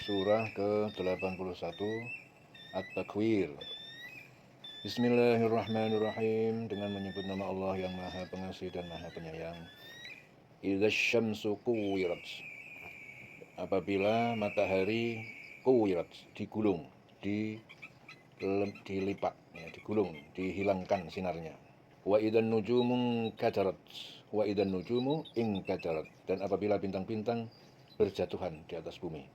surah ke-81 At-Takwir. Bismillahirrahmanirrahim. Dengan menyebut nama Allah yang Maha Pengasih dan Maha Penyayang. Idza syamsu kuwirat. Apabila matahari kuwirat, digulung, dilipat, ya, digulung, dihilangkan sinarnya. Wa idzan nujumu kadarat. Wa idzan nujumu inkadarat. Dan apabila bintang-bintang berjatuhan di atas bumi.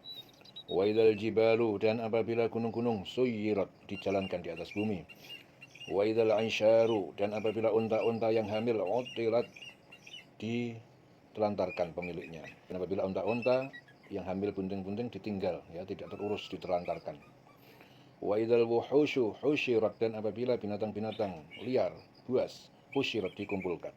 Wa idzal jibalu, dan apabila gunung-gunung suyirat, dijalankan di atas bumi. Wa idzal aisyaru, dan apabila unta-unta yang hamil utilat, ditelantarkan pemiliknya. Dan apabila unta-unta yang hamil bunting-bunting ditinggal, ya, tidak terurus, ditelantarkan. Wa idzal wuhusyu husyirat, dan apabila binatang-binatang liar, buas, husyirat, dikumpulkan.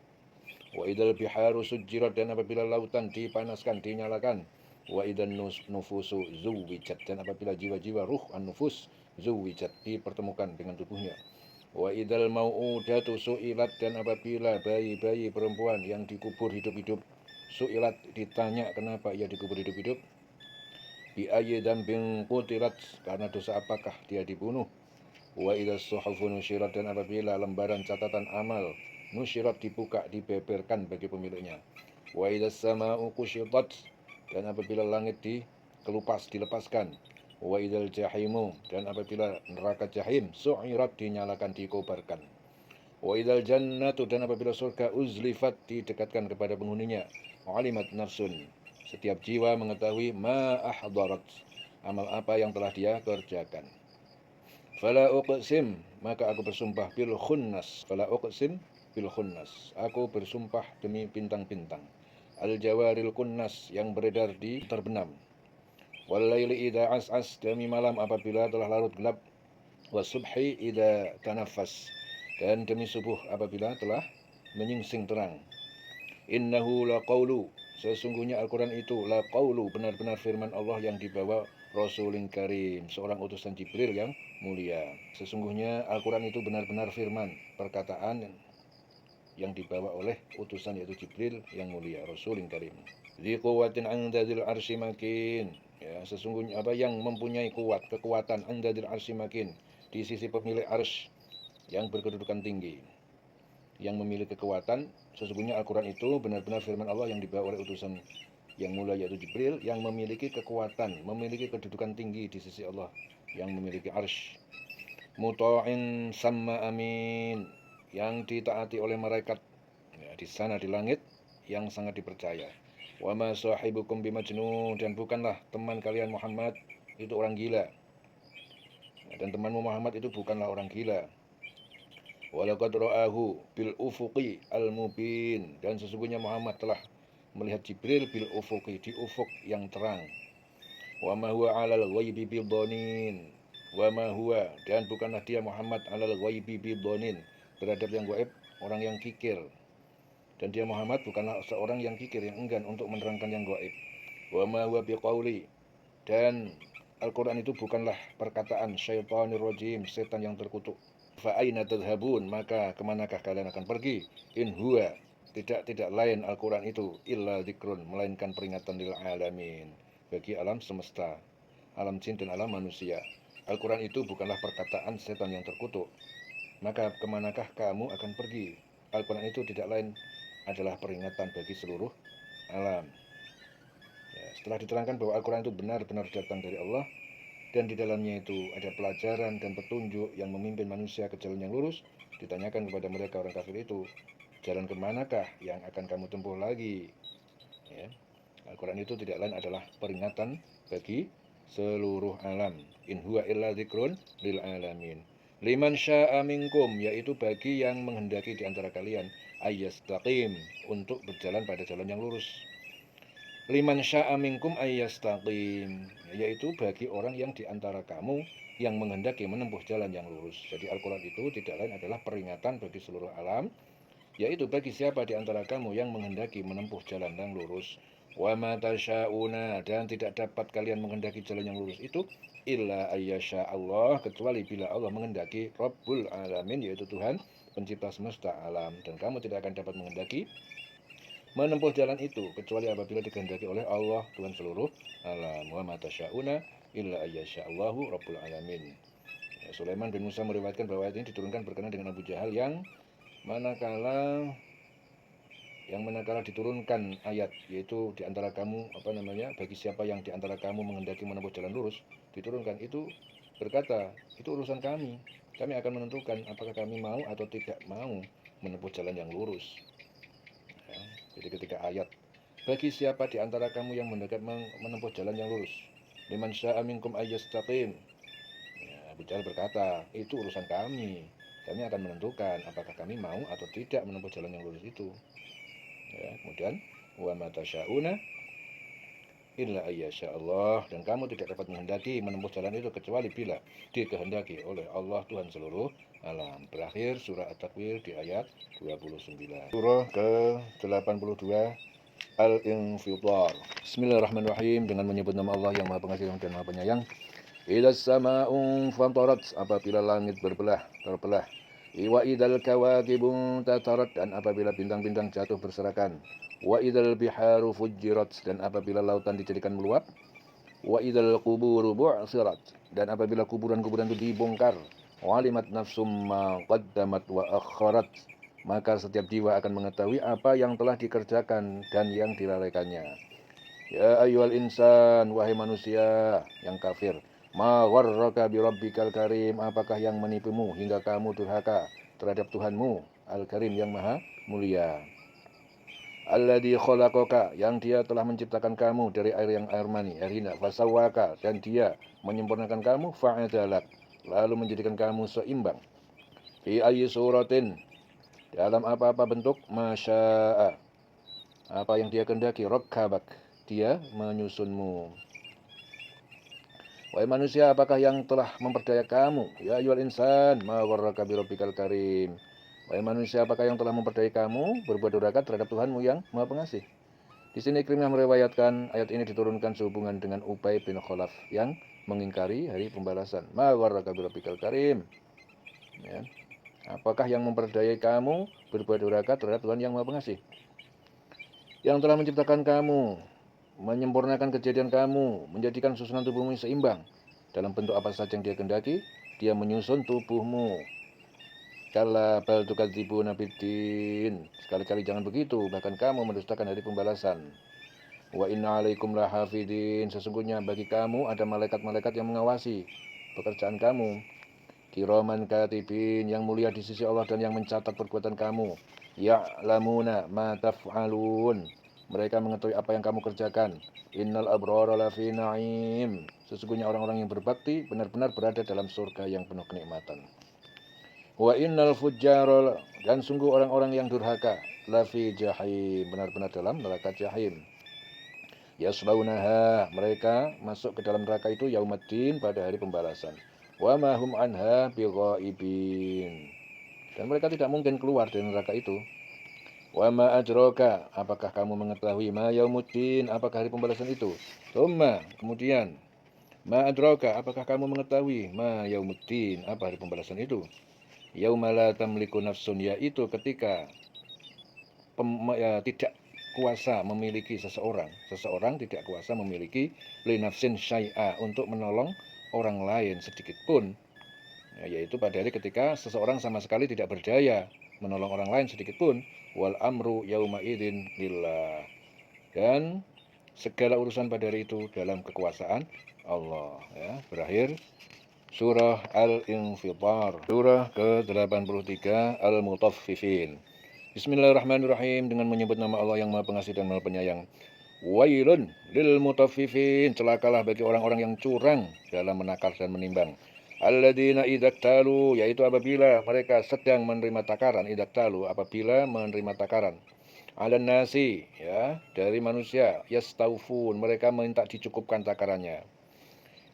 Wa idzal biharu sujirat, dan apabila lautan dipanaskan, dinyalakan. Wa idzan nufusu zuwijat, dan apabila jiwa-jiwa ruh an-nufus zuwijat, dipertemukan dengan tubuhnya. Wa idzal mau'udatu su'ilat, dan apabila bayi-bayi perempuan yang dikubur hidup-hidup su'ilat, ditanya kenapa ia dikubur hidup-hidup. Bi ayyi dzambin qutilat, karena dosa apakah dia dibunuh. Wa idzas suhufu nusyirat, dan apabila lembaran catatan amal nusyirat, dibuka, dibeberkan bagi pemiliknya. Wa idzas sama'u kusyitat, dan apabila langit dikelupas, dilepaskan. Wa idzal jahimu, dan apabila neraka jahim su'irat, dinyalakan, dikobarkan. Wa idzal jannatu, dan apabila surga uzlifat, didekatkan kepada penghuninya. Alimat nafsun, setiap jiwa mengetahui ma ahdarat, amal apa yang telah dia kerjakan. Fala uqsim, maka aku bersumpah bil khunnas. Fala uqsim bil khunnas, aku bersumpah demi bintang-bintang. Al jawaril kunnas, yang beredar di terbenam. Wal laili idza as'as, demi malam apabila telah larut gelap. Was subhi idza tanaffas, dan demi subuh apabila telah menyingsing terang. Innahu laqaulu, sesungguhnya Al-Quran itu laqaulu, benar-benar firman Allah yang dibawa Rasulin Karim, seorang utusan Jibril yang mulia. Sesungguhnya Al-Quran itu benar-benar firman, perkataan yang dibawa oleh utusan yaitu Jibril yang mulia, Rasulin Karim. Dzi quwwatin 'inda dzil arsy makin, ya, sesungguhnya apa yang mempunyai kekuatan 'inda dzil arsy makin, di sisi pemilik arsy yang berkedudukan tinggi, yang memiliki kekuatan. Sesungguhnya Al-Quran itu benar-benar firman Allah yang dibawa oleh utusan yang mulia yaitu Jibril, yang memiliki kekuatan, memiliki kedudukan tinggi di sisi Allah, yang memiliki arsy. Muta'in sama amin, yang ditaati oleh malaikat, ya, di sana di langit, yang sangat dipercaya. Wa ma sahibukum bimajnun, dan bukanlah teman kalian Muhammad itu orang gila, ya, dan temanmu Muhammad itu bukanlah orang gila. Walaqad ra'ahu bil ufuqi al mubin, dan sesungguhnya Muhammad telah melihat Jibril bil ufuqi, di ufuk yang terang. Wa ma huwa 'alal ghaibi bidhanin, wa ma huwa, dan bukanlah dia Muhammad 'alal ghaibi bidhanin, terhadap yang gaib, orang yang kikir. Dan dia Muhammad bukanlah seorang yang kikir, yang enggan untuk menerangkan yang gaib. Wa ma huwa biqauli, dan Al-Quran itu bukanlah perkataan syaitanir rajim, setan yang terkutuk. Fa aina tadhhabun, maka kemanakah kalian akan pergi? In huwa, tidak lain Al-Quran itu illa dzikrun, melainkan peringatan lil alamin, bagi alam semesta, alam jin dan alam manusia. Al-Quran itu bukanlah perkataan setan yang terkutuk, maka kemanakah kamu akan pergi? Al-Quran itu tidak lain adalah peringatan bagi seluruh alam. Ya, setelah diterangkan bahwa Al-Quran itu benar-benar datang dari Allah, dan di dalamnya itu ada pelajaran dan petunjuk yang memimpin manusia ke jalan yang lurus, ditanyakan kepada mereka orang kafir itu, jalan kemanakah yang akan kamu tempuh lagi? Ya. Al-Quran itu tidak lain adalah peringatan bagi seluruh alam. In huwa illa dzikrun lil alamin. Liman syaa minkum, yaitu bagi yang menghendaki di antara kalian, ayyastaqim, untuk berjalan pada jalan yang lurus. Liman syaa minkum ayyastaqim, yaitu bagi orang yang di antara kamu yang menghendaki menempuh jalan yang lurus. Jadi Al-Quran itu tidak lain adalah peringatan bagi seluruh alam, yaitu bagi siapa di antara kamu yang menghendaki menempuh jalan yang lurus. Wa ma tasyauna, dan tidak dapat kalian menghendaki jalan yang lurus itu illa ayyasha Allah, kecuali bila Allah menghendaki, Rabbul alamin, yaitu Tuhan pencipta semesta alam. Dan kamu tidak akan dapat menghendaki menempuh jalan itu kecuali apabila dikehendaki oleh Allah, Tuhan seluruh alam. Wa ma tasyauna illa ayyasha'allahu rabbul alamin. Ya, Sulaiman bin Musa meriwayatkan bahwa ayat ini diturunkan berkenaan dengan Abu Jahal yang manakala diturunkan ayat, yaitu di antara kamu bagi siapa yang di antara kamu menghendaki menempuh jalan lurus, diturunkan itu berkata, itu urusan kami akan menentukan apakah kami mau atau tidak mau menempuh jalan yang lurus. Ya, jadi ketika ayat bagi siapa di antara kamu yang mendekat menempuh jalan yang lurus, liman sya'a minkum ayyastaqim, ya, Abu Jahal berkata, itu urusan kami akan menentukan apakah kami mau atau tidak menempuh jalan yang lurus itu. Ya, kemudian wa ma tasyauna illa ayyasha'allah, dan kamu tidak dapat menghendaki menempuh jalan itu kecuali bila dikehendaki oleh Allah Tuhan seluruh alam. Berakhir surah At-Takwir di ayat 29. Surah ke-82 Al-Infitar. Bismillahirrahmanirrahim, dengan menyebut nama Allah yang Maha Pengasih dan Maha Penyayang. Idzas sama'u fatarat, apabila langit terbelah. Wa idzal kawakibu tatarat, dan apabila bintang-bintang jatuh berserakan. Wa idzal biharu fujirat, dan apabila lautan dijadikan meluap. Wa idzal quburu bu'sirat, dan apabila kuburan-kuburan itu dibongkar. Walimat nafsum ma qaddamat wa akharat, maka setiap jiwa akan mengetahui apa yang telah dikerjakan dan yang dilalaikannya. Ya ayyuhal insan, wahai manusia yang kafir, ma gharraka bi rabbikal karim, apakah yang menipumu hingga kamu durhaka terhadap Tuhanmu Al-Karim yang maha mulia. Alladzi khalaqaka, yang dia telah menciptakan kamu dari air mani, air hina, fasawwaka, dan dia menyempurnakan kamu, fa'adalak, lalu menjadikan kamu seimbang. Fi ayyi suratin, dalam apa-apa bentuk, masya'a, apa yang dia kehendaki, rakkabak, dia menyusunmu. Wahai manusia, apakah yang telah memperdaya kamu? Ya ayyuhal insan, ma gharraka bi rabbikal karim. Wahai manusia, apakah yang telah memperdaya kamu berbuat durhaka terhadap Tuhanmu yang Maha Pengasih? Di sini Ikrimah meriwayatkan ayat ini diturunkan sehubungan dengan Ubay bin Khalaf yang mengingkari hari pembalasan. Ma gharraka bi rabbikal karim. Ya. Apakah yang memperdayai kamu berbuat durhaka terhadap Tuhan yang Maha Pengasih? Yang telah menciptakan kamu, menyempurnakan kejadian kamu, menjadikan susunan tubuhmu seimbang. Dalam bentuk apa saja yang dia kehendaki, dia menyusun tubuhmu. Kalla bal tukadzibuna biddin. Sekali-kali jangan begitu, bahkan kamu mendustakan hari pembalasan. Wa inna alaikum lahafidin. Sesungguhnya bagi kamu ada malaikat-malaikat yang mengawasi pekerjaan kamu. Kiraman katibin, yang mulia di sisi Allah dan yang mencatat perbuatan kamu. Ya'lamuna ma taf'alun. Mereka mengetahui apa yang kamu kerjakan. Innal abrara lafi na'im. Sesungguhnya orang-orang yang berbakti benar-benar berada dalam surga yang penuh kenikmatan. Wa innal fujjara, dan sungguh orang-orang yang durhaka, lafi jahim, benar-benar dalam neraka jahim. Yaslaunaha, mereka masuk ke dalam neraka itu yaumaddin, pada hari pembalasan. Wa ma hum anha bighaibin, dan mereka tidak mungkin keluar dari neraka itu. Wa ma adraka, apakah kamu mengetahui ma yaumuddin, apakah hari pembalasan itu? Tsumma, kemudian, ma adraka, apakah kamu mengetahui ma yaumuddin, apa hari pembalasan itu? Yauma la tamliku nafsun, yaitu ketika tidak kuasa memiliki seseorang tidak kuasa memiliki li nafsin syai'a, untuk menolong orang lain sedikit pun. Yaitu pada hari ketika seseorang sama sekali tidak berdaya menolong orang lain sedikit pun. Wal amru yauma idzin lillah, dan segala urusan pada hari itu dalam kekuasaan Allah. Ya, berakhir surah Al-Infitar. Surah ke-83 Al-Mutaffifin. Bismillahirrahmanirrahim, dengan menyebut nama Allah yang Maha Pengasih dan Maha Penyayang. Wailun lil mutaffifin, celakalah bagi orang-orang yang curang dalam menakar dan menimbang. Alladzina idaktalu, yaitu apabila mereka sedang menerima takaran, idaktalu, apabila menerima takaran. Alan nasi, ya, dari manusia, yastaufun, mereka minta dicukupkan takarannya.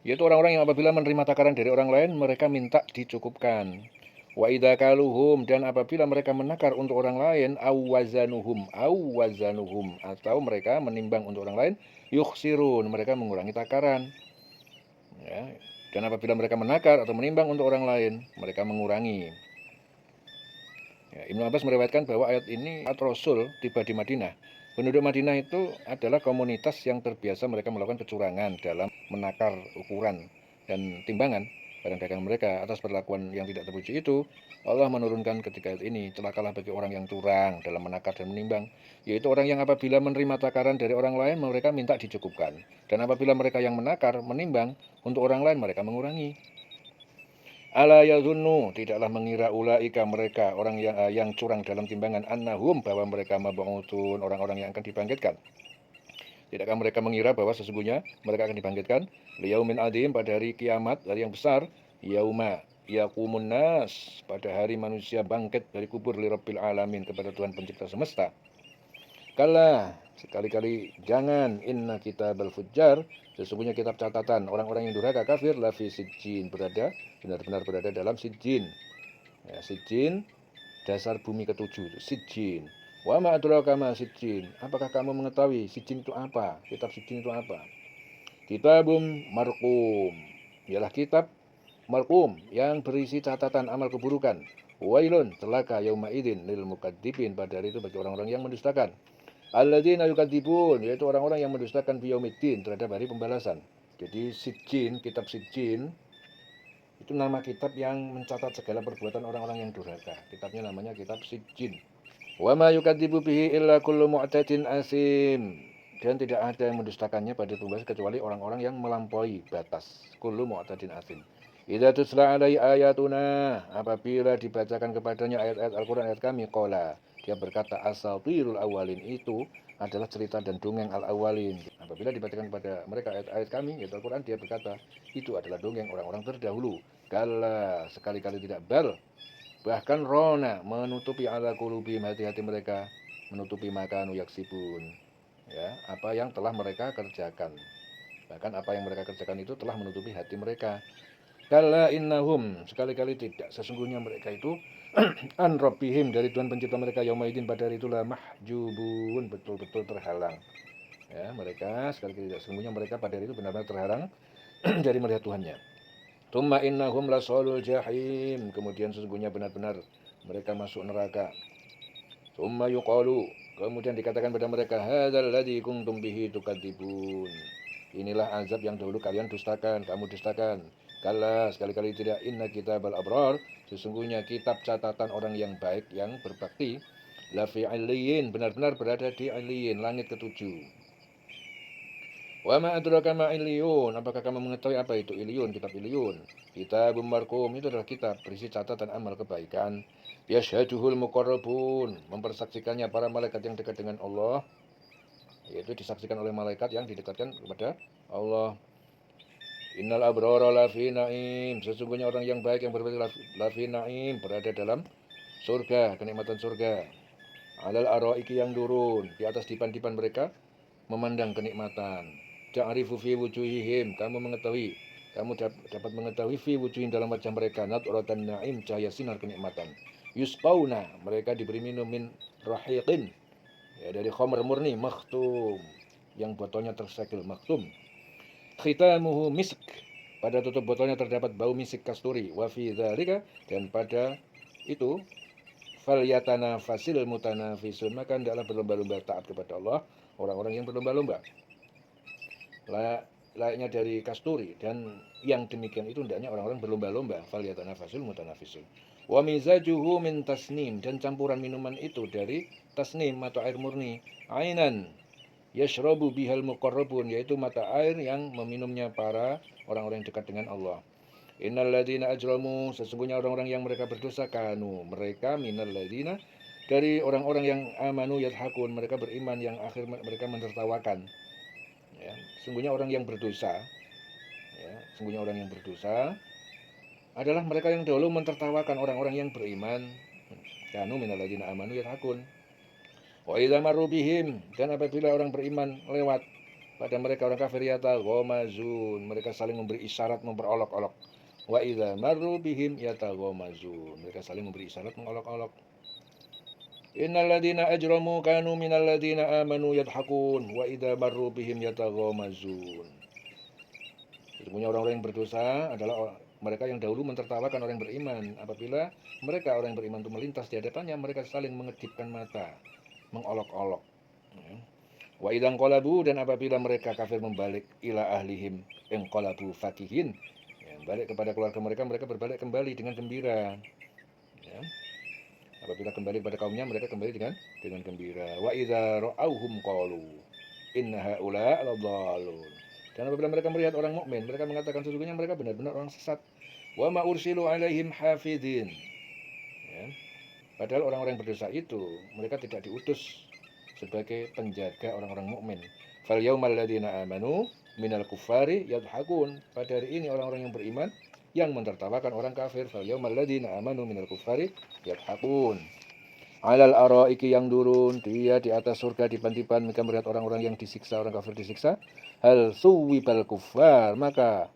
Yaitu orang-orang yang apabila menerima takaran dari orang lain, mereka minta dicukupkan. Wa idza kaluhum, dan apabila mereka menakar untuk orang lain, awwazanuhum, atau mereka menimbang untuk orang lain, yukhsirun, mereka mengurangi takaran. Ya. Dan apabila mereka menakar atau menimbang untuk orang lain, mereka mengurangi. Ya, Ibnu Abbas meriwayatkan bahwa ayat ini saat Rasul tiba di Madinah, Penduduk Madinah itu adalah komunitas yang terbiasa mereka melakukan kecurangan dalam menakar ukuran dan timbangan barang dagang mereka. Atas perlakuan yang tidak terpuji itu, Allah menurunkan ketika ini, celakalah bagi orang yang curang dalam menakar dan menimbang, yaitu orang yang apabila menerima takaran dari orang lain, mereka minta dicukupkan. Dan apabila mereka yang menakar, menimbang, untuk orang lain mereka mengurangi. Ala yazunnu, tidaklah mengira ulaika mereka orang yang curang dalam timbangan, annahum, bahwa mereka mab'utsun, orang-orang yang akan dibangkitkan. Tidakkah mereka mengira bahwa sesungguhnya mereka akan dibangkitkan liyaumin adim, pada hari kiamat, hari yang besar, yauma yaqumun nas, pada hari manusia bangkit dari kubur, lirabbil alamin, kepada Tuhan pencipta semesta. Kala, sekali-kali jangan, inna kitabal fujjar, sesungguhnya kitab catatan orang-orang yang durhaka kafir, lafi sijjin, benar-benar berada dalam sijjin. Ya, sijjin, dasar bumi ketujuh, sijjin. Wa ma adraka ma sijjin, apakah kamu mengetahui sijjin itu apa? Kitab sijjin itu apa? Kitabum marqum, ialah kitab marqum yang berisi catatan amal keburukan. Wailun, celaka, yauma idin lil mukadzibin, pada hari itu bagi orang-orang yang mendustakan. Alladzina yukadzibun, yaitu orang-orang yang mendustakan biyaumiddin, terhadap hari pembalasan. Jadi sijjin, kitab sijjin itu nama kitab yang mencatat segala perbuatan orang-orang yang durhaka. Kitabnya namanya kitab sijjin. Wa ma yukadzibu bihi illa kullu mu'tadin asim, dan tidak ada yang mendustakannya pada pembalasan kecuali orang-orang yang melampaui batas. Kullu mu'tadin asim. Idza tutla alai ayatuna, apabila dibacakan kepadanya ayat-ayat Al-Qur'an, ayat kami, qala, dia berkata, asatirul awalin, itu adalah cerita dan dongeng al-awalin. Apabila dibacakan kepada mereka ayat-ayat kami, yaitu Al-Qur'an, dia berkata, itu adalah dongeng orang-orang terdahulu. Kala, sekali-kali tidak, bal, bahkan rona, menutupi ala qulubihim, hati-hati mereka, menutupi makanu yaksibun, ya, apa yang telah mereka kerjakan. Bahkan apa yang mereka kerjakan itu telah menutupi hati mereka. Kala innahum, sekali-kali tidak, sesungguhnya mereka itu an rabbihim, dari Tuhan pencipta mereka, yaumaidin, pada hari itulah, mahjubun, betul-betul terhalang. Ya, mereka sekali-kali tidak, sesungguhnya mereka pada hari itu benar-benar terhalang dari melihat Tuhannya. Tsumma innahum lasolul jahim, kemudian sesungguhnya benar-benar mereka masuk neraka. Tsumma yuqalu, kemudian dikatakan pada mereka, hadzal ladzi kuntum bihi tukadzibun, inilah azab yang dahulu kalian dustakan, kamu dustakan. Kala, sekali-kali tidak, inna kitabal abrar, sesungguhnya kitab catatan orang yang baik, yang berbakti, lafi aliyin, benar-benar berada di aliyin, langit ketujuh. Wa ma adraka ma iliyun, apakah kamu mengetahui apa itu iliyun, kitab iliyun? Kitabum marqum, itu adalah kitab berisi catatan amal kebaikan. Yashhaduhul muqarrabun, mempersaksikannya para malaikat yang dekat dengan Allah, yaitu disaksikan oleh malaikat yang didekatkan kepada Allah. Innal abrara lafi naim, sesungguhnya orang yang baik yang berbakti lafi naim, berada dalam surga, kenikmatan surga. Alal araiki, yang turun di atas dipan-dipan mereka, memandang kenikmatan. Ta'rifu fi wujuhihim, kamu dapat mengetahui fi wujuhin, dalam wajah mereka, nadratan naim, cahaya sinar kenikmatan. Yusqauna, mereka diberi minum min rahiqin, ya, dari khamr murni, makhtum, yang botolnya tersegel, makhtum. Khitamuhu misk, pada tutup botolnya terdapat bau misik kasturi. Wa fi dzalika, dan pada itu, falyatana fasil mutanafisun, maka hendaklah berlomba-lomba taat kepada Allah orang-orang yang berlomba-lomba. Layaknya dari kasturi, dan yang demikian itu hendaknya orang-orang berlomba-lomba. Falyatana fasil mutanafisun. Wa mizajuhu min tasnim, dan campuran minuman itu dari tasnim, mata air murni. Ainan yashrabu bihal muqarrabun, yaitu mata air yang meminumnya para orang-orang yang dekat dengan Allah. Innal ladzina ajramu, sesungguhnya orang-orang yang mereka berdosa, kanu, mereka, minal ladzina, dari orang-orang yang amanu yadhakun, mereka beriman yang akhir mereka menertawakan. Ya, sungguhnya orang yang berdosa, ya, sungguhnya orang yang berdosa adalah mereka yang dahulu mentertawakan orang-orang yang beriman. Kanu minal ladzina amanu yadhakun. Wa idza marru bihim, dan apabila orang beriman lewat pada mereka orang kafir, yataghamazun, mereka saling memberi isyarat, memperolok-olok. Wa idza marru bihim yataghamazun, mereka saling memberi isyarat, mengolok-olok. Innal ladzina ajramu kanu minal ladzina amanu yadhakun wa idza marru bihim yataghamazun. Sesungguhnya orang-orang yang berdosa adalah mereka yang dahulu mentertawakan orang yang beriman. Apabila mereka orang yang beriman itu melintas di hadapannya, mereka saling mengedipkan mata, mengolok-olok. Wa idzan qalabu, dan apabila mereka kafir membalik ila ahlihim inqalabu fakihin, ya, balik kepada keluarga mereka, mereka berbalik kembali dengan gembira. Ya. Apabila kembali kepada kaumnya, mereka kembali dengan gembira. Wa idza ra'auhum qalu inna haula ladallun. Dan apabila mereka melihat orang mukmin, mereka mengatakan sesungguhnya mereka benar-benar orang sesat. Wa ma ursilu alaihim hafidin. Ya. Padahal orang-orang berdosa itu mereka tidak diutus sebagai penjaga orang-orang mukmin. Fal yaumal ladzina amanu minal kuffari yadhakun. Pada hari ini orang-orang yang beriman yang mentertawakan orang kafir. Fal yaumal ladzina amanu minal kuffari yadhakun. Alal araiki, yang turun dia di atas surga dipan-dipan, mereka melihat orang-orang yang disiksa, orang kafir disiksa. Hal suwibal kuffar, maka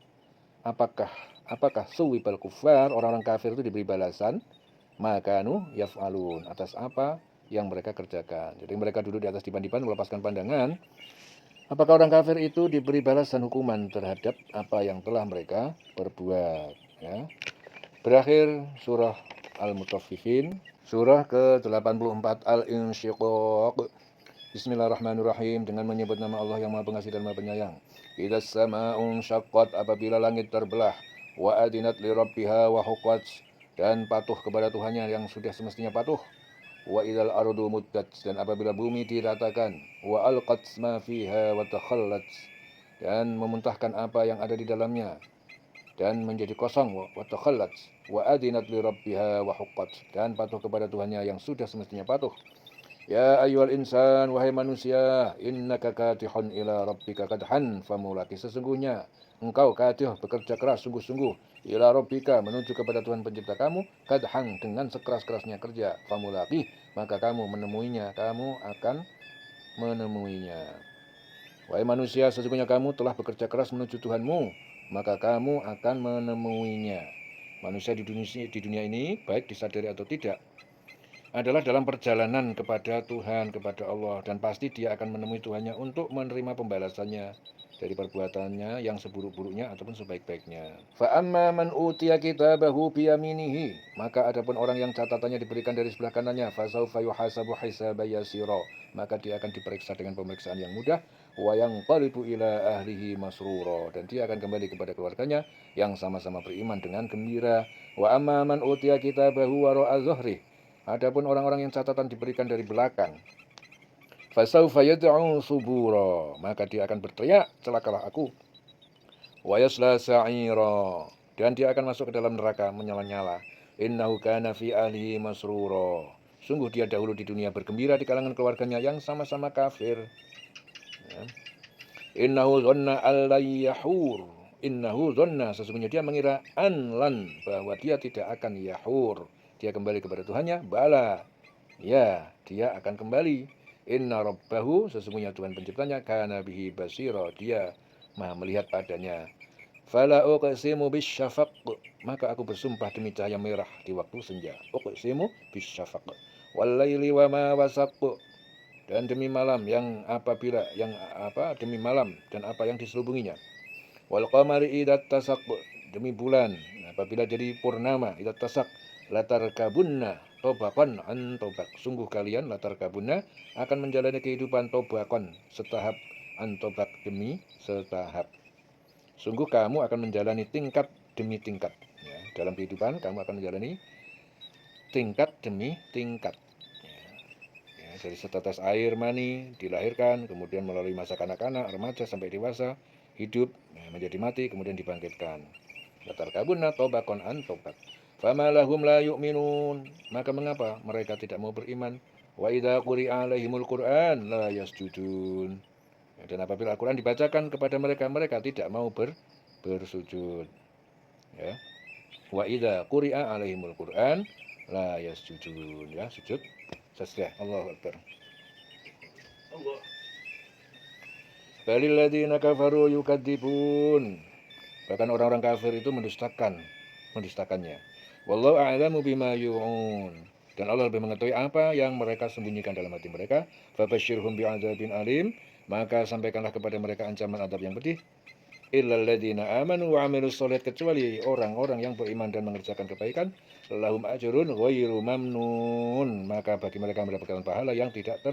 apakah suwibal kuffar, orang-orang kafir itu diberi balasan makanu yaf'alun, atas apa yang mereka kerjakan. Jadi mereka duduk di atas dipan-dipan melepaskan pandangan. Apakah orang kafir itu diberi balasan hukuman terhadap apa yang telah mereka perbuat. Ya. Berakhir surah Al-Mutaffifin, surah ke-84 Al-Insyiqaq. Bismillahirrahmanirrahim, dengan menyebut nama Allah yang Maha Pengasih dan Maha Penyayang. Idzas sama'un syaqqat, apabila langit terbelah, wa adinat li rabbiha wa huqqat, dan patuh kepada Tuhannya yang sudah semestinya patuh. Wa idzal ardu muddat, dan apabila bumi diratakan, wa alqat ma fiha wa takhallat, dan memuntahkan apa yang ada di dalamnya dan menjadi kosong, wa takhallat, wa adinat li rabbiha wa huqqat, dan patuh kepada Tuhannya yang sudah semestinya patuh. Ya ayyuhal insan, wahai manusia, innaka katihun ila rabbika kadhan famulaki, sesungguhnya engkau katih, bekerja keras sungguh-sungguh, ila rabbika, menuju kepada Tuhan pencipta kamu, kadhan, dengan sekeras-kerasnya kerja, famulaki, maka kamu menemuinya, kamu akan menemuinya. Wahai manusia, sesungguhnya kamu telah bekerja keras menuju Tuhanmu, maka kamu akan menemuinya. Manusia di dunia ini, baik disadari atau tidak, adalah dalam perjalanan kepada Tuhan, kepada Allah, dan pasti dia akan menemui Tuhannya untuk menerima pembalasannya dari perbuatannya yang seburuk-buruknya ataupun sebaik-baiknya. Fa amma man utiya kitabahu biyaminihi, maka adapun orang yang catatannya diberikan dari sebelah kanannya, fa saufa yuhasabu hisaban yasira, maka dia akan diperiksa dengan pemeriksaan yang mudah, wa yanqalibu ila ahlihi masrura, dan dia akan kembali kepada keluarganya yang sama-sama beriman dengan gembira. Wa amma man utiya kitabahu wara'a zuhri, adapun orang-orang yang catatan diberikan dari belakang, fasaufa yad'u subura, maka dia akan berteriak, celakalah aku. Wa yasla sa'ira, dan dia akan masuk ke dalam neraka menyala-nyala. Innahu kana fi ahlihi masrura, sungguh dia dahulu di dunia bergembira di kalangan keluarganya yang sama-sama kafir. Ya. Innahu dhanna alla yahur, innahu dhanna, sesungguhnya dia mengira, anlan, bahwa dia tidak akan yahur, dia kembali kepada Tuhannya. Bala, ya, dia akan kembali. Inna rabbahu, sesungguhnya Tuhan penciptanya, kana bihi basira, dia maha melihat padanya. Fala uqsimu bisyafaq, maka aku bersumpah demi cahaya merah di waktu senja. Uqsimu bisyafaq wal laili wa ma wasaq, dan demi malam demi malam dan apa yang diselubunginya. Wal qamari idat tasaq, demi bulan apabila jadi purnama, idat tasak, latar kabunna tobakon an tobak, sungguh kalian latar kabunna akan menjalani kehidupan tobakon, setahap, an tobak, demi setahap. Sungguh kamu akan menjalani tingkat demi tingkat. Ya, dalam kehidupan kamu akan menjalani tingkat demi tingkat. Ya, dari setetes air mani dilahirkan, kemudian melalui masa kanak-kanak, remaja sampai dewasa, hidup, menjadi mati, kemudian dibangkitkan. Latar kabunna tobakon an tobak. Fama lahum la yu'minun, maka mengapa mereka tidak mau beriman? Wa idza quri'a alaihimul Qur'an la yasjudun, dan apabila Al-Quran dibacakan kepada mereka, mereka tidak mau bersujud. Ya. Wa idza quri'a alaihimul Qur'an la yasjudun, ya, sujud sajdah. Allahu Akbar. Allah. Balil ladzina kafaru yukadzibun, bahkan orang-orang kafir itu mendustakannya. Wallahu a'lamu bima yu'un, dan Allah lebih mengetahui apa yang mereka sembunyikan dalam hati mereka. Fabasyirhum bi'adzabin alim, maka sampaikanlah kepada mereka ancaman adab yang pedih. Illal ladzina amanu wa 'amilus sholihat, kecuali orang-orang yang beriman dan mengerjakan kebaikan, lahum ajrun ghairu mamnun, maka bagi mereka mendapatkan pahala yang tidak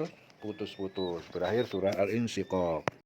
putus-putus. Berakhir surah Al-Insyiqaq.